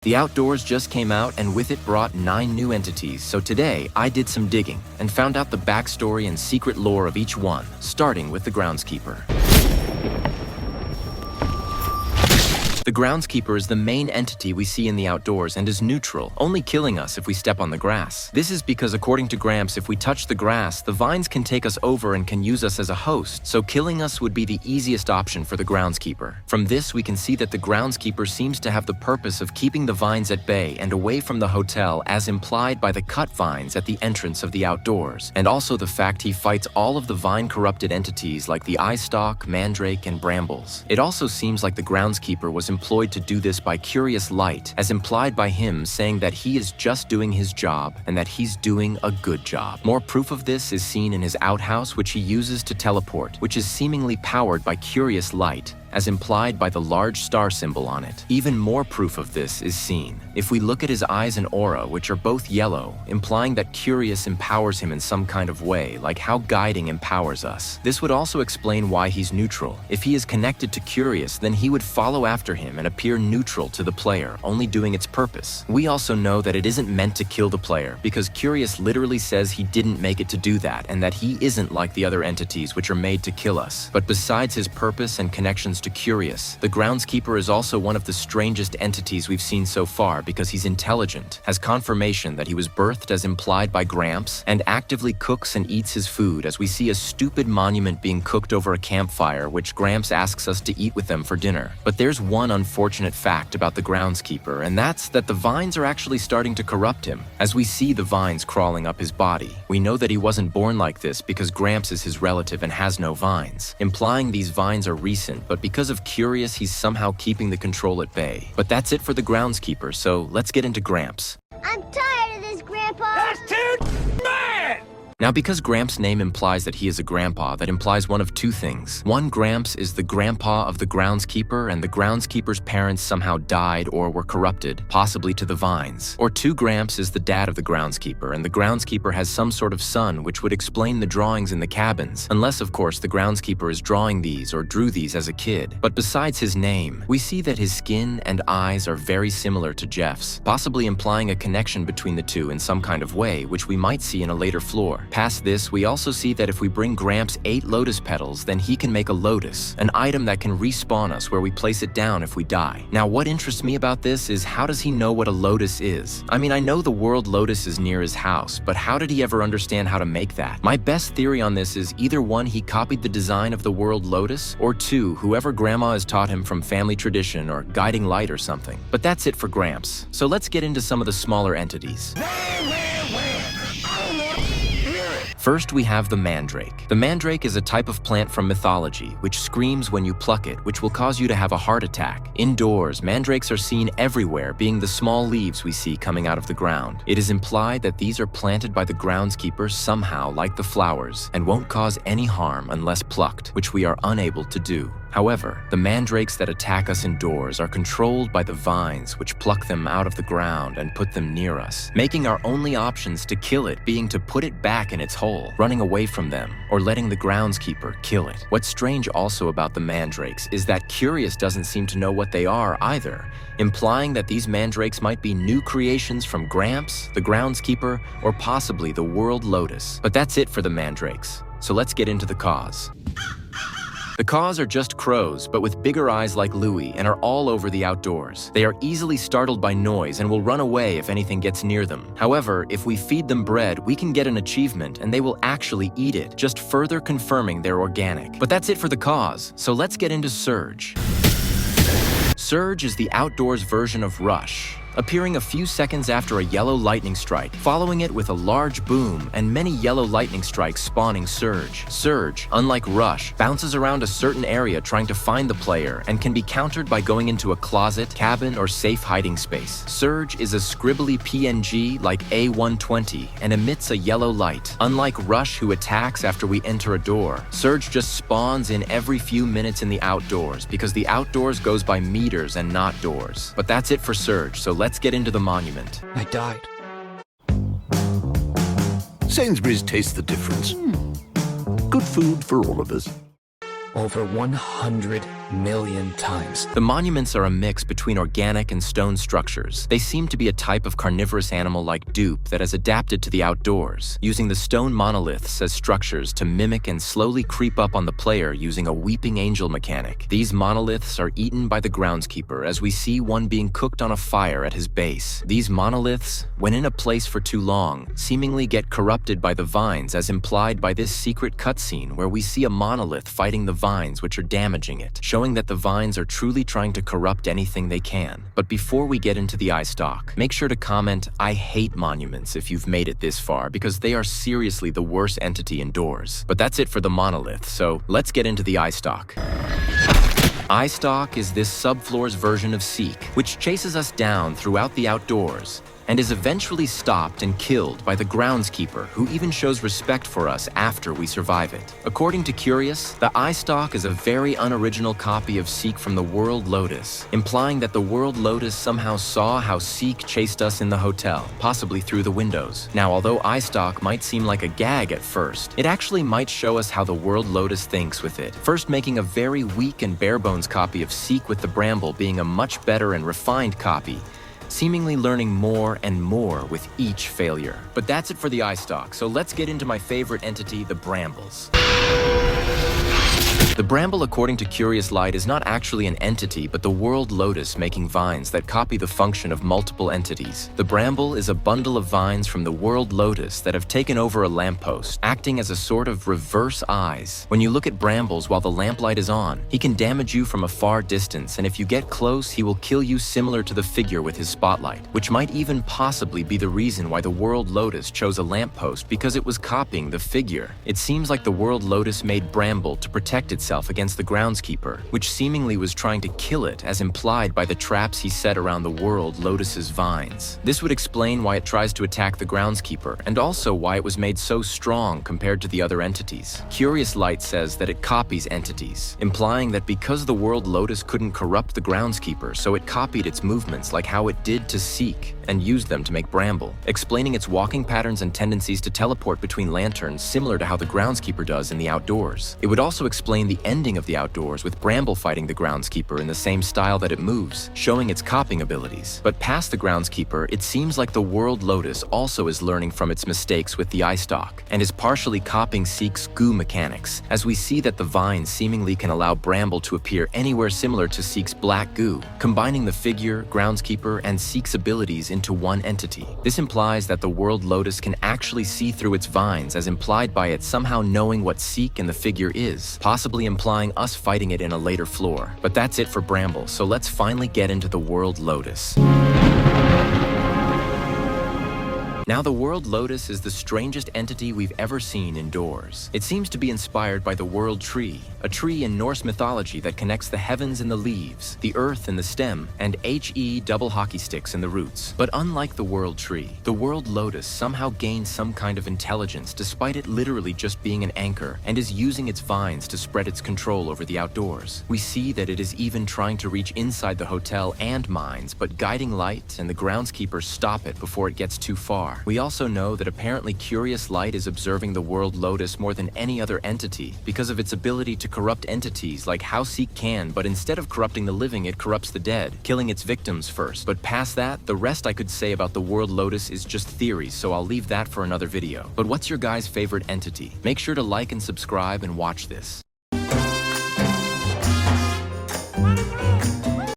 The Outdoors just came out and with it brought 9 new entities, so today I did some digging and found out the backstory and secret lore of each one, starting with the Groundskeeper. The Groundskeeper is the main entity we see in the Outdoors and is neutral, only killing us if we step on the grass. This is because according to Gramps, if we touch the grass, the vines can take us over and can use us as a host, so killing us would be the easiest option for the Groundskeeper. From this, we can see that the Groundskeeper seems to have the purpose of keeping the vines at bay and away from the hotel as implied by the cut vines at the entrance of the Outdoors, and also the fact he fights all of the vine-corrupted entities like the Eyestalk, Mandrake, and Brambles. It also seems like the Groundskeeper was employed to do this by Curious Light, as implied by him saying that he is just doing his job and that he's doing a good job. More proof of this is seen in his outhouse, which he uses to teleport, which is seemingly powered by Curious Light, as implied by the large star symbol on it. Even more proof of this is seen if we look at his eyes and aura, which are both yellow, implying that Curious empowers him in some kind of way, like how guiding empowers us. This would also explain why he's neutral. If he is connected to Curious, then he would follow after him and appear neutral to the player, only doing its purpose. We also know that it isn't meant to kill the player, because Curious literally says he didn't make it to do that, and that he isn't like the other entities which are made to kill us. But besides his purpose and connections to Curious, the Groundskeeper is also one of the strangest entities we've seen so far because he's intelligent, has confirmation that he was birthed as implied by Gramps, and actively cooks and eats his food, as we see a stupid monument being cooked over a campfire which Gramps asks us to eat with them for dinner. But there's one unfortunate fact about the Groundskeeper, and that's that the vines are actually starting to corrupt him, as we see the vines crawling up his body. We know that he wasn't born like this because Gramps is his relative and has no vines, implying these vines are recent, but because of Curious, he's somehow keeping the control at bay. But that's it for the Groundskeeper, so let's get into Gramps. I'm tired of this, Grandpa! That's too bad! Now, because Gramps' name implies that he is a grandpa, that implies one of two things. One, Gramps is the grandpa of the Groundskeeper, and the Groundskeeper's parents somehow died or were corrupted, possibly to the vines. Or two, Gramps is the dad of the Groundskeeper, and the Groundskeeper has some sort of son, which would explain the drawings in the cabins, unless, of course, the Groundskeeper is drawing these or drew these as a kid. But besides his name, we see that his skin and eyes are very similar to Jeff's, possibly implying a connection between the two in some kind of way, which we might see in a later floor. Past this, we also see that if we bring Gramps 8 lotus petals, then he can make a lotus, an item that can respawn us where we place it down if we die. Now, what interests me about this is how does he know what a lotus is? I mean, I know the world lotus is near his house, but how did he ever understand how to make that? My best theory on this is either one, he copied the design of the world lotus, or two, whoever Grandma has taught him from family tradition or guiding light or something. But that's it for Gramps. So let's get into some of the smaller entities. First, we have the Mandrake. The Mandrake is a type of plant from mythology, which screams when you pluck it, which will cause you to have a heart attack. Indoors, mandrakes are seen everywhere, being the small leaves we see coming out of the ground. It is implied that these are planted by the Groundskeeper somehow like the flowers, and won't cause any harm unless plucked, which we are unable to do. However, the mandrakes that attack us indoors are controlled by the vines which pluck them out of the ground and put them near us, making our only options to kill it being to put it back in its hole, running away from them, or letting the Groundskeeper kill it. What's strange also about the mandrakes is that Curious doesn't seem to know what they are either, implying that these mandrakes might be new creations from Gramps, the Groundskeeper, or possibly the World Lotus. But that's it for the mandrakes, so let's get into the cause. The Caws are just crows, but with bigger eyes like Louie and are all over the Outdoors. They are easily startled by noise and will run away if anything gets near them. However, if we feed them bread, we can get an achievement and they will actually eat it, just further confirming they're organic. But that's it for the Caws, so let's get into Surge. Surge is the Outdoors version of Rush, appearing a few seconds after a yellow lightning strike, following it with a large boom and many yellow lightning strikes spawning Surge. Surge, unlike Rush, bounces around a certain area trying to find the player and can be countered by going into a closet, cabin, or safe hiding space. Surge is a scribbly PNG like A120 and emits a yellow light. Unlike Rush, who attacks after we enter a door, Surge just spawns in every few minutes in the Outdoors because the Outdoors goes by meters and not doors. But that's it for Surge, so let's get into the monument. I died. Sainsbury's tastes the difference. Good food for all of us. over 100 million times. The monuments are a mix between organic and stone structures. They seem to be a type of carnivorous animal like dupe that has adapted to the outdoors, using the stone monoliths as structures to mimic and slowly creep up on the player using a weeping angel mechanic. These monoliths are eaten by the groundskeeper, as we see one being cooked on a fire at his base. These monoliths, when in a place for too long, seemingly get corrupted by the vines, as implied by this secret cutscene where we see a monolith fighting the vines which are damaging it, showing that the vines are truly trying to corrupt anything they can. But before we get into the eye stalk, make sure to comment "I hate monuments" if you've made it this far, because they are seriously the worst entity indoors. But that's it for the monolith, so let's get into the eye stalk. Eye stalk is this subfloor's version of Seek, which chases us down throughout the outdoors and is eventually stopped and killed by the groundskeeper, who even shows respect for us after we survive it. According to Curious, the eye stalk is a very unoriginal copy of Seek from the World Lotus, implying that the World Lotus somehow saw how Seek chased us in the hotel, possibly through the windows. Now, although eye stalk might seem like a gag at first, it actually might show us how the World Lotus thinks with it, first making a very weak and bare-bones copy of Seek, with the bramble being a much better and refined copy, seemingly learning more and more with each failure. But that's it for the eye stalk, so let's get into my favorite entity, the brambles. The bramble, according to Curious Light, is not actually an entity, but the World Lotus making vines that copy the function of multiple entities. The bramble is a bundle of vines from the World Lotus that have taken over a lamppost, acting as a sort of reverse eyes. When you look at brambles while the lamplight is on, he can damage you from a far distance, and if you get close, he will kill you, similar to the figure with his spotlight, which might even possibly be the reason why the World Lotus chose a lamppost, because it was copying the figure. It seems like the World Lotus made bramble to protect itself against the groundskeeper, which seemingly was trying to kill it, as implied by the traps he set around the World Lotus's vines. This would explain why it tries to attack the groundskeeper, and also why it was made so strong compared to the other entities. Curious Light says that it copies entities, implying that because the World Lotus couldn't corrupt the groundskeeper, so it copied its movements like how it did to Seek, and used them to make bramble, explaining its walking patterns and tendencies to teleport between lanterns, similar to how the groundskeeper does in the outdoors. It would also explain the ending of the outdoors, with bramble fighting the groundskeeper in the same style that it moves, showing its copying abilities. But past the groundskeeper, it seems like the World Lotus also is learning from its mistakes with the eye stalk, and is partially copying Seek's goo mechanics, as we see that the vines seemingly can allow bramble to appear anywhere similar to Seek's black goo, combining the figure, groundskeeper, and Seek's abilities into one entity. This implies that the World Lotus can actually see through its vines, as implied by it somehow knowing what Seek and the figure is, possibly implying us fighting it in a later floor. But that's it for bramble, so let's finally get into the World Lotus. Now, the World Lotus is the strangest entity we've ever seen indoors. It seems to be inspired by the World Tree, a tree in Norse mythology that connects the heavens in the leaves, the earth in the stem, and HE double hockey sticks in the roots. But unlike the World Tree, the World Lotus somehow gains some kind of intelligence, despite it literally just being an anchor, and is using its vines to spread its control over the outdoors. We see that it is even trying to reach inside the hotel and mines, but Guiding Light and the groundskeepers stop it before it gets too far. We also know that apparently Curious Light is observing the World Lotus more than any other entity, because of its ability to corrupt entities like how Seek can, but instead of corrupting the living, it corrupts the dead, killing its victims first. But past that, the rest I could say about the World Lotus is just theories, so I'll leave that for another video. But what's your guys' favorite entity? Make sure to like and subscribe and watch this.